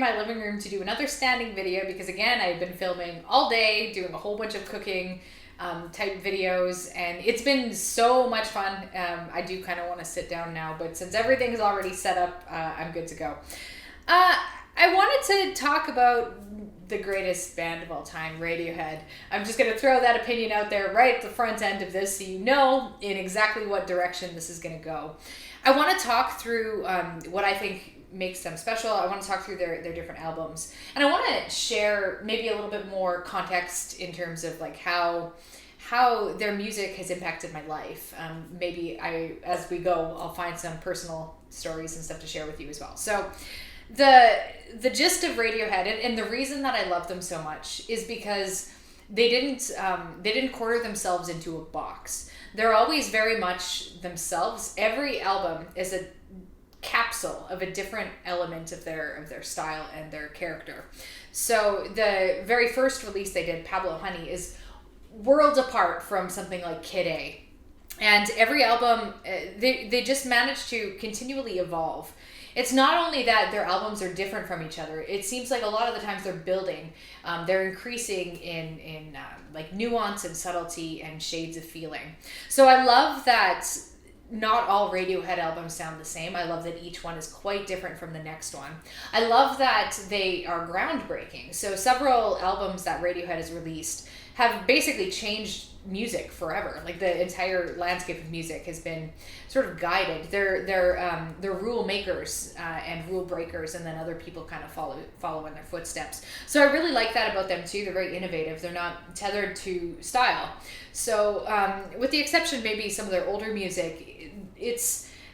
my living room to do another standing video because, again, I've been filming all day, doing a whole bunch of cooking type videos, and it's been so much fun. I do kind of want to sit down now, but since everything's already set up, I'm good to go. I wanted to talk about the greatest band of all time, Radiohead. I'm just going to throw that opinion out there right at the front end of this so you know in exactly what direction this is going to go. I want to talk through what I think makes them special. I want to talk through their different albums. And I want to share maybe a little bit more context in terms of like how their music has impacted my life. Maybe as we go, I'll find some personal stories and stuff to share with you as well. So the gist of Radiohead, and the reason that I love them so much is because they didn't quarter themselves into a box. They're always very much themselves. Every album is a capsule of a different element of their style and their character. So the very first release they did, Pablo Honey, is worlds apart from something like Kid A. And every album, they just managed to continually evolve. It's not only that their albums are different from each other. It seems like a lot of the times they're building. They're increasing in like nuance and subtlety and shades of feeling. So I love that not all Radiohead albums sound the same. I love that each one is quite different from the next one. I love that they are groundbreaking. So several albums that Radiohead has released have basically changed music forever. Like the entire landscape of music has been sort of guided. They're rule makers and rule breakers, and then other people kind of follow in their footsteps. So I really like that about them too. They're very innovative. They're not tethered to style. So with the exception maybe some of their older music,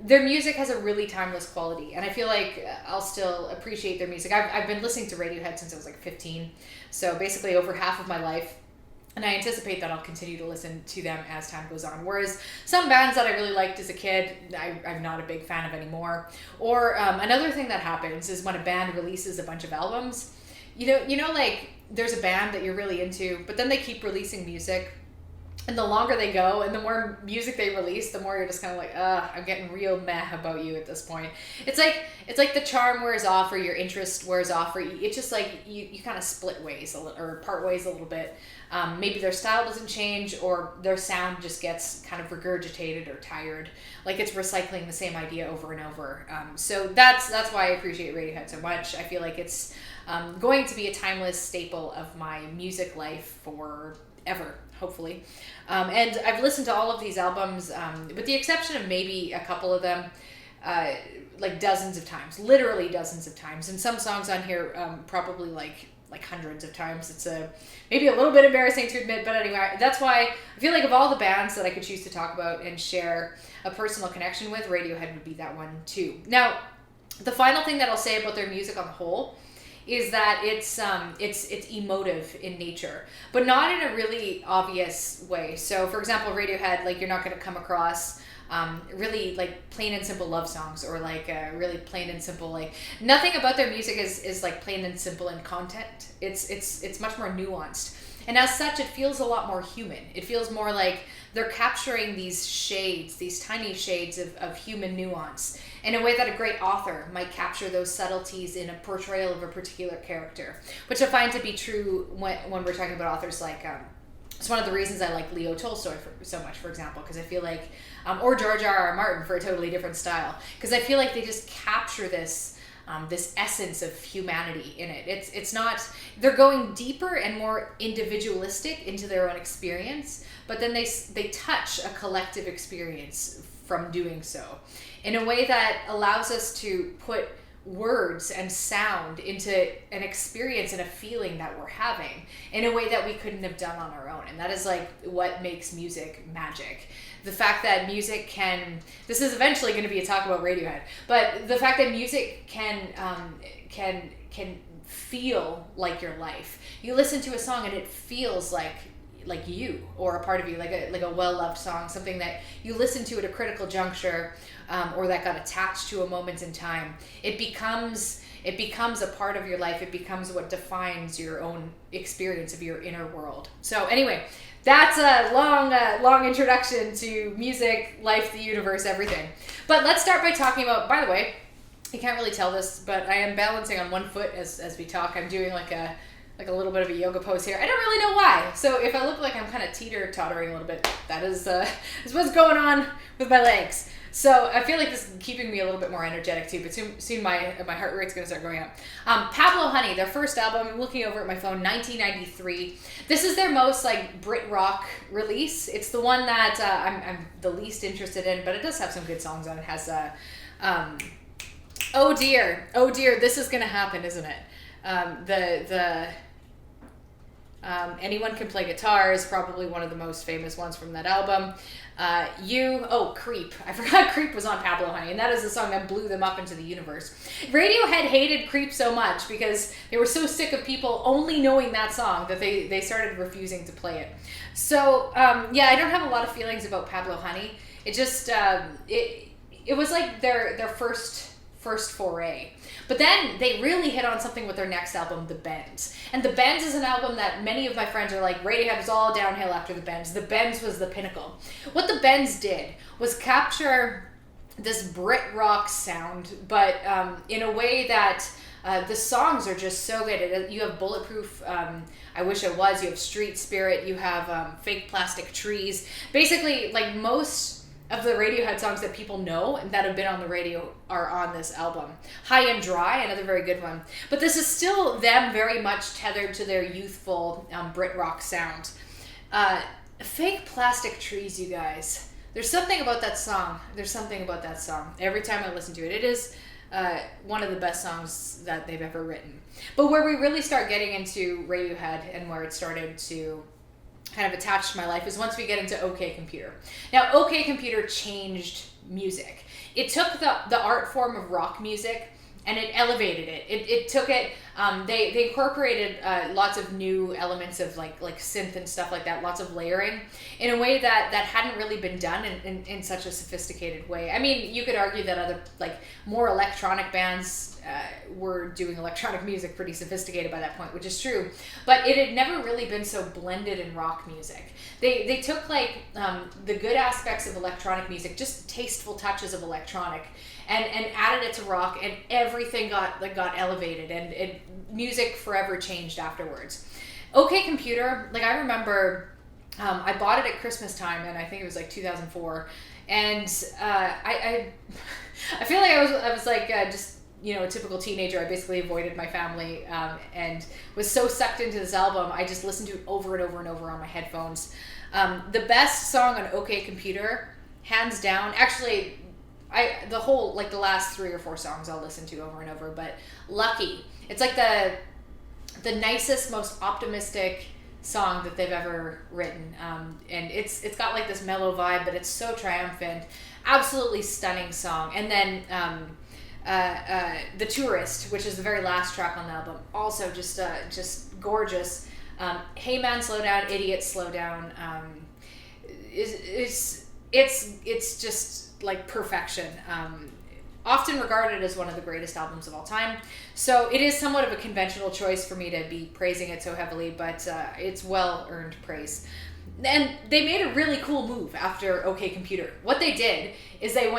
their music has a really timeless quality, and I feel like I'll still appreciate their music. I've been listening to Radiohead since I was like 15, so basically over half of my life. And I anticipate that I'll continue to listen to them as time goes on. Whereas some bands that I really liked as a kid, I'm not a big fan of anymore. Or another thing that happens is when a band releases a bunch of albums, you know, like there's a band that you're really into, but then they keep releasing music. And the longer they go and the more music they release, the more you're just kind of like, I'm getting real meh about you at this point. It's like the charm wears off or your interest wears off, or it's just like you kind of split ways or part ways a little bit. Maybe their style doesn't change, or their sound just gets kind of regurgitated or tired. Like it's recycling the same idea over and over. So that's why I appreciate Radiohead so much. I feel like it's going to be a timeless staple of my music life forever, hopefully. And I've listened to all of these albums, with the exception of maybe a couple of them, like dozens of times, literally dozens of times. And some songs on here, probably like hundreds of times. It's maybe a little bit embarrassing to admit, but anyway, that's why I feel like of all the bands that I could choose to talk about and share a personal connection with, Radiohead would be that one too. Now, the final thing that I'll say about their music on the whole is that it's emotive in nature, but not in a really obvious way. So, for example, Radiohead, like you're not going to come across really like plain and simple love songs, or like really plain and simple, like nothing about their music is like plain and simple in content. It's much more nuanced, and as such it feels a lot more human. It feels more like they're capturing these shades, these tiny shades of human nuance in a way that a great author might capture those subtleties in a portrayal of a particular character, which I find to be true when we're talking about authors like it's one of the reasons I like Leo Tolstoy so much, for example, because I feel like, or George R.R. Martin for a totally different style, because I feel like they just capture this essence of humanity in it. It's not, they're going deeper and more individualistic into their own experience, but then they touch a collective experience from doing so in a way that allows us to put words and sound into an experience and a feeling that we're having in a way that we couldn't have done on our own. And that is like what makes music magic. The fact that music can, this is eventually going to be a talk about Radiohead, but the fact that music can feel like your life. You listen to a song and it feels like you, or a part of you, like a well-loved song, something that you listen to at a critical juncture, or that got attached to a moment in time. It becomes a part of your life. It becomes what defines your own experience of your inner world. So anyway, that's a long introduction to music, life, the universe, everything. But let's start by talking about, by the way, you can't really tell this, but I am balancing on one foot as we talk. I'm doing like a little bit of a yoga pose here. I don't really know why. So if I look like I'm kind of teeter-tottering a little bit, that is what's going on with my legs. So I feel like this is keeping me a little bit more energetic too, but soon my heart rate's going to start going up. Pablo Honey, their first album, I'm looking over at my phone, 1993. This is their most like Brit rock release. It's the one that I'm the least interested in, but it does have some good songs on it. It has Oh Dear, This Is Gonna Happen, isn't it? Anyone Can Play Guitar is probably one of the most famous ones from that album. Creep. I forgot Creep was on Pablo Honey, and that is the song that blew them up into the universe. Radiohead hated Creep so much because they were so sick of people only knowing that song that they started refusing to play it. So, I don't have a lot of feelings about Pablo Honey. It just, it was like their first foray. But then they really hit on something with their next album, The Bends. And The Bends is an album that many of my friends are like, Radiohead was all downhill after The Bends. The Bends was the pinnacle. What The Bends did was capture this Brit rock sound, but in a way that the songs are just so good. You have Bulletproof, I Wish I Was, you have Street Spirit, you have Fake Plastic Trees. Basically, like most of the Radiohead songs that people know and that have been on the radio are on this album. High and Dry, another very good one. But this is still them very much tethered to their youthful Brit rock sound. Fake Plastic Trees, you guys. There's something about that song. Every time I listen to it, it is one of the best songs that they've ever written. But where we really start getting into Radiohead and where it started to kind of attached to my life is once we get into OK Computer. Now, OK Computer changed music. It took the art form of rock music and it elevated it. It took it, they incorporated lots of new elements of like synth and stuff like that, lots of layering in a way that hadn't really been done in such a sophisticated way. I mean, you could argue that other like more electronic bands were doing electronic music pretty sophisticated by that point, which is true, but it had never really been so blended in rock music. They took like the good aspects of electronic music, just tasteful touches of electronic, and added it to rock, and everything got elevated, and music forever changed afterwards. OK Computer, like I remember, I bought it at Christmas time, and I think it was like 2004, and I feel like I was like just, you know, a typical teenager. I basically avoided my family and was so sucked into this album. I just listened to it over and over and over on my headphones. The best song on OK Computer, hands down, actually, the whole, like the last 3 or 4 songs I'll listen to over and over, but Lucky. It's like the nicest, most optimistic song that they've ever written. And it's got like this mellow vibe, but it's so triumphant. Absolutely stunning song. And then The Tourist, which is the very last track on the album, also just gorgeous. Hey Man, Slow Down, Idiot, Slow Down. It's just like perfection. Often regarded as one of the greatest albums of all time. So it is somewhat of a conventional choice for me to be praising it so heavily, but it's well-earned praise. And they made a really cool move after OK Computer. What they did is they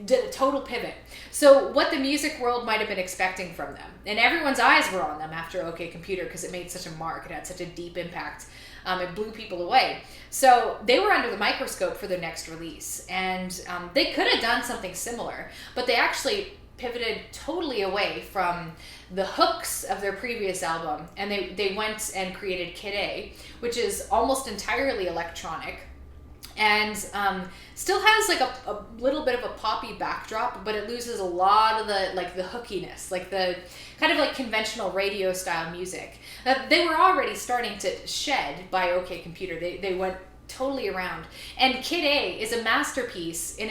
did a total pivot. So what the music world might have been expecting from them, and everyone's eyes were on them after OK Computer because it made such a mark, it had such a deep impact, it blew people away. So they were under the microscope for their next release, and they could have done something similar, but they actually pivoted totally away from the hooks of their previous album, and they went and created Kid A, which is almost entirely electronic, and still has like a little bit of a poppy backdrop, but it loses a lot of the hookiness, like the kind of like conventional radio style music that they were already starting to shed by OK Computer. They went totally around, and Kid A is a masterpiece in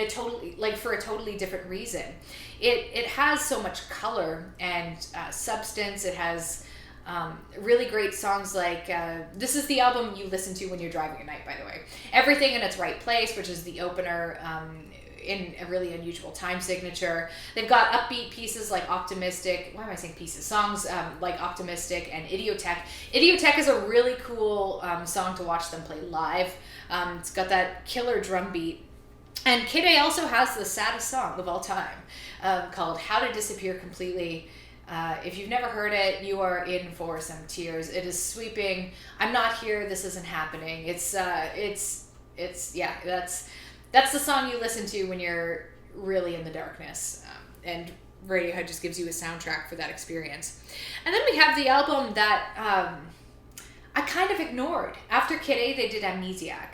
for a totally different reason. It has so much color and substance. It has really great songs like this is the album you listen to when you're driving at night, by the way. Everything in Its Right Place, which is the opener, in a really unusual time signature. They've got upbeat pieces like Optimistic. Why am I saying pieces? Songs like Optimistic and Idiotech. Idiotech is a really cool song to watch them play live. It's got that killer drum beat. And Kid A also has the saddest song of all time, called How to Disappear Completely. If you've never heard it, you are in for some tears. It is sweeping. I'm not here. This isn't happening. Yeah, that's the song you listen to when you're really in the darkness. And Radiohead just gives you a soundtrack for that experience. And then we have the album that I kind of ignored. After Kid A, they did Amnesiac.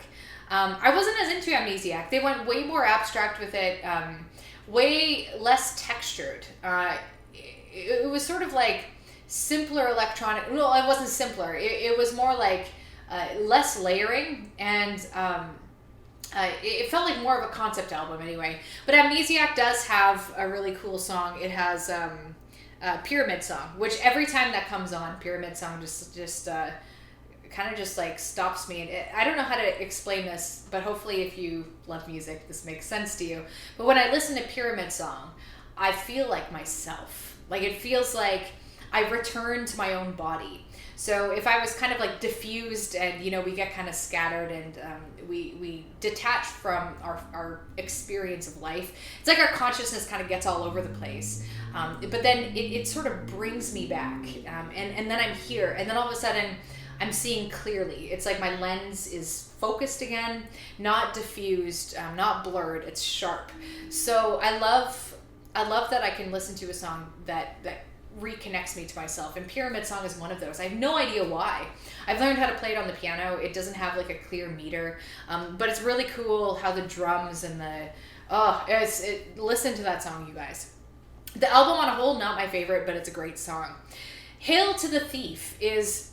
I wasn't as into Amnesiac. They went way more abstract with it, way less textured. It was sort of like simpler electronic. No, it wasn't simpler. It was more like less layering, and it felt like more of a concept album anyway. But Amnesiac does have a really cool song. It has Pyramid Song, which every time that comes on, Pyramid Song just kind of just like stops me. And I don't know how to explain this, but hopefully if you love music, this makes sense to you. But when I listen to Pyramid Song, I feel like myself. Like it feels like I return to my own body. So if I was kind of like diffused and, we get kind of scattered and we detach from our experience of life, it's like our consciousness kind of gets all over the place. But then it sort of brings me back. And then I'm here. And then all of a sudden, I'm seeing clearly. It's like my lens is focused again, not diffused, not blurred. It's sharp. So I love that I can listen to a song that reconnects me to myself. And Pyramid Song is one of those. I have no idea why. I've learned how to play it on the piano. It doesn't have like a clear meter, but it's really cool how the drums and listen to that song, you guys. The album on a whole, not my favorite, but it's a great song. Hail to the Thief is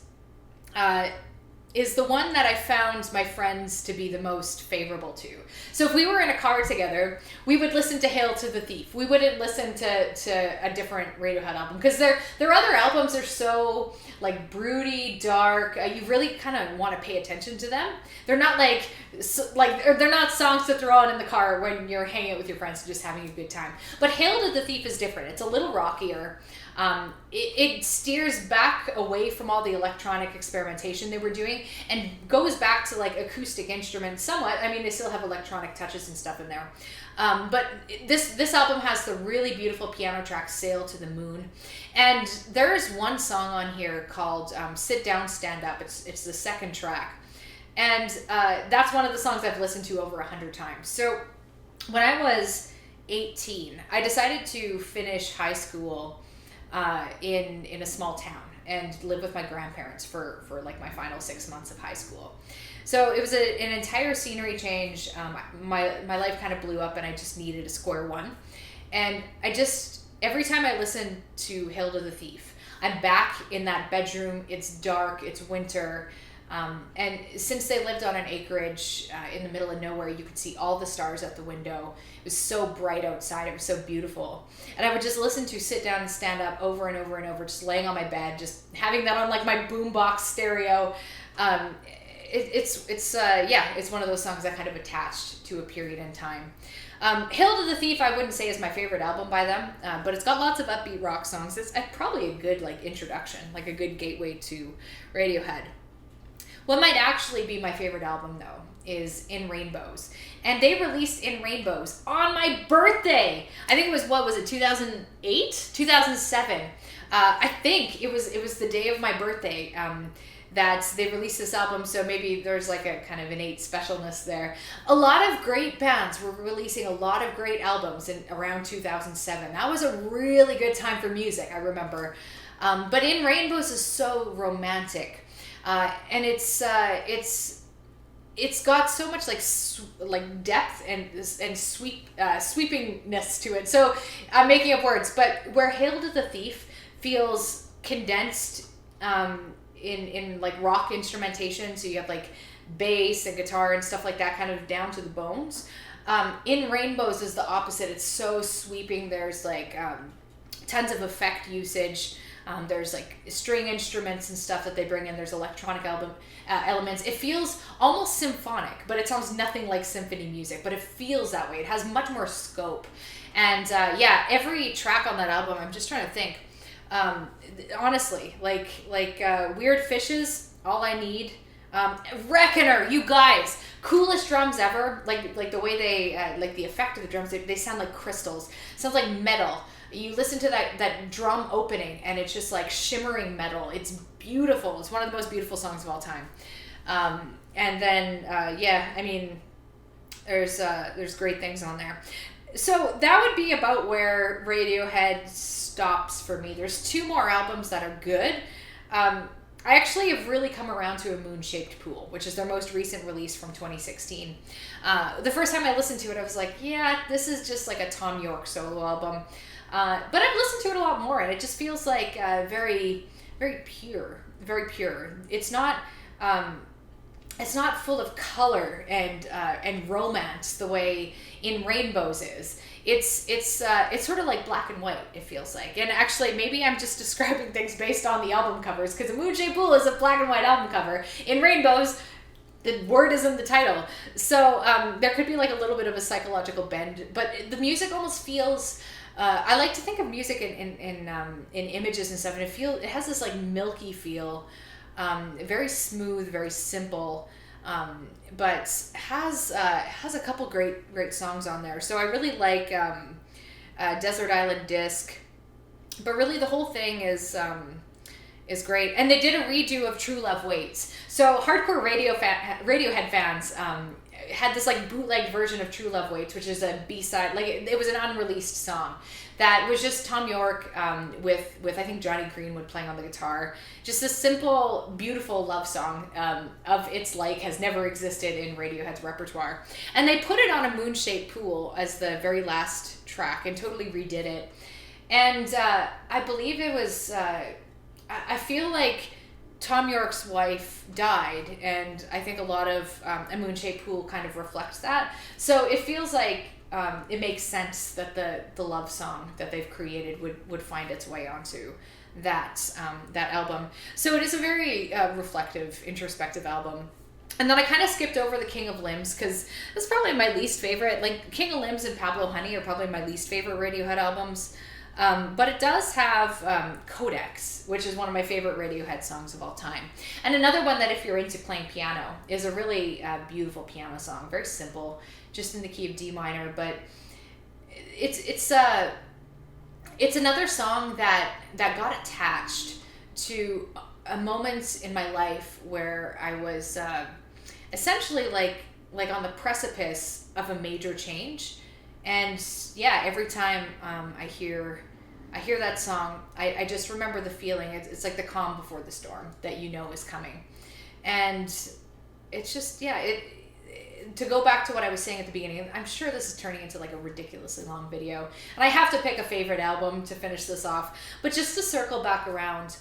the one that I found my friends to be the most favorable to. So if we were in a car together, we would listen to Hail to the Thief. We wouldn't listen to a different Radiohead album because their other albums are so like broody, dark. You really kind of want to pay attention to them. They're not they're not songs to throw on in the car when you're hanging out with your friends and just having a good time. But Hail to the Thief is different. It's a little rockier. It steers back away from all the electronic experimentation they were doing and goes back to like acoustic instruments somewhat. I mean, they still have electronic touches and stuff in there. But this album has the really beautiful piano track Sail to the Moon. And there's one song on here called Sit Down, Stand Up. It's the second track. And that's one of the songs I've listened to over 100 times. So when I was 18, I decided to finish high school in a small town and live with my grandparents for like my final 6 months of high school. So it was an entire scenery change. My life kind of blew up and I just needed a square one. And every time I listen to Hail to the Thief, I'm back in that bedroom. It's dark, it's winter. And since they lived on an acreage in the middle of nowhere, you could see all the stars out the window. It was so bright outside. It was so beautiful. And I would just listen to Sit Down and Stand Up over and over and over, just laying on my bed, just having that on like my boombox stereo. It's one of those songs that kind of attached to a period in time. Hail to the Thief, I wouldn't say is my favorite album by them, but it's got lots of upbeat rock songs. It's probably a good like introduction, like a good gateway to Radiohead. What might actually be my favorite album, though, is In Rainbows. And they released In Rainbows on my birthday. I think it was, 2008? 2007. I think it was the day of my birthday that they released this album, so maybe there's like a kind of innate specialness there. A lot of great bands were releasing a lot of great albums in around 2007. That was a really good time for music, I remember. But In Rainbows is so romantic. And it's got so much like depth and sweepingness to it. So I'm making up words, but where Hail to the Thief feels condensed in like rock instrumentation, so you have like bass and guitar and stuff like that kind of down to the bones. In Rainbows is the opposite. It's so sweeping. There's like tons of effect usage. There's like string instruments and stuff that they bring in. There's electronic elements. It feels almost symphonic, but it sounds nothing like symphony music, but it feels that way. It has much more scope. And every track on that album, I'm just trying to think, honestly, like Weird Fishes, All I Need, Reckoner, you guys, coolest drums ever. Like the way they like the effect of the drums. They sound like crystals. Sounds like metal. You listen to that drum opening, and it's just like shimmering metal. It's beautiful. It's one of the most beautiful songs of all time. And then yeah, I mean, there's great things on there. So that would be about where Radiohead stops for me. There's two more albums that are good. I actually have really come around to A Moon-Shaped Pool, which is their most recent release from 2016. The first time I listened to it, I was like, yeah, this is just like a Tom York solo album. But I've listened to it a lot more, and it just feels like very, very pure. Very pure. It's not full of color and romance the way In Rainbows is. It's sort of like black and white, it feels like. And actually, maybe I'm just describing things based on the album covers, because A Moon-Shaped Pool is a black and white album cover. In Rainbows, the word is in the title. So there could be like a little bit of a psychological bend, but the music almost feels... I like to think of music in images and stuff, and it has this like milky feel, very smooth, very simple, but has a couple great songs on there. So I really like Desert Island Disc, but really the whole thing is great. And they did a redo of True Love Waits. So hardcore Radiohead fans had this like bootleg version of True Love Waits, which is a B-side, like it was an unreleased song that was just Tom York with I think Johnny Greenwood playing on the guitar. Just a simple, beautiful love song of its like has never existed in Radiohead's repertoire. And they put it on A Moon-Shaped Pool as the very last track and totally redid it. And I believe it was, I feel like Tom York's wife died, and I think a lot of A Moon-Shaped Pool kind of reflects that. So it feels like it makes sense that the love song that they've created would find its way onto that album. So it is a very reflective, introspective album. And then I kind of skipped over the King of Limbs, because that's probably my least favorite. Like King of Limbs and Pablo Honey are probably my least favorite Radiohead albums. But it does have Codex, which is one of my favorite Radiohead songs of all time. And another one that if you're into playing piano is a really beautiful piano song. Very simple, just in the key of D minor. But it's another song that got attached to a moment in my life where I was essentially like on the precipice of a major change. And yeah, every time I hear that song, I just remember the feeling. It's like the calm before the storm that you know is coming. And it's just, yeah, to go back to what I was saying at the beginning, I'm sure this is turning into like a ridiculously long video. And I have to pick a favorite album to finish this off. But just to circle back around,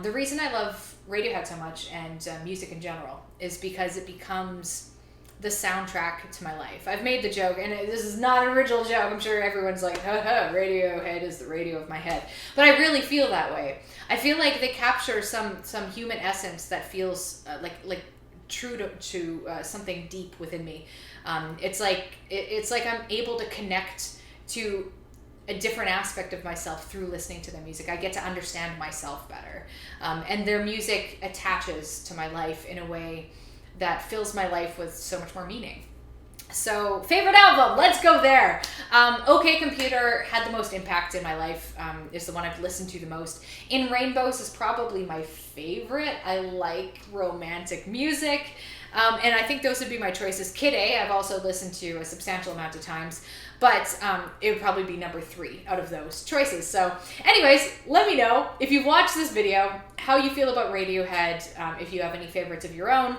the reason I love Radiohead so much and music in general is because it becomes the soundtrack to my life. I've made the joke, and this is not an original joke. I'm sure everyone's like, haha, Radiohead is the radio of my head. But I really feel that way. I feel like they capture some human essence that feels like true to something deep within me. It's like I'm able to connect to a different aspect of myself through listening to their music. I get to understand myself better. And their music attaches to my life in a way that fills my life with so much more meaning. So, favorite album, let's go there. OK Computer had the most impact in my life, is the one I've listened to the most. In Rainbows is probably my favorite. I like romantic music. And I think those would be my choices. Kid A, I've also listened to a substantial amount of times, but it would probably be number 3 out of those choices. So anyways, let me know if you've watched this video, how you feel about Radiohead, if you have any favorites of your own,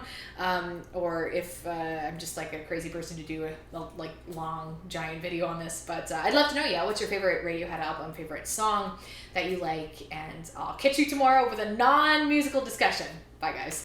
or if I'm just like a crazy person to do a like long, giant video on this. But I'd love to know, yeah, what's your favorite Radiohead album, favorite song that you like, and I'll catch you tomorrow with a non-musical discussion. Bye, guys.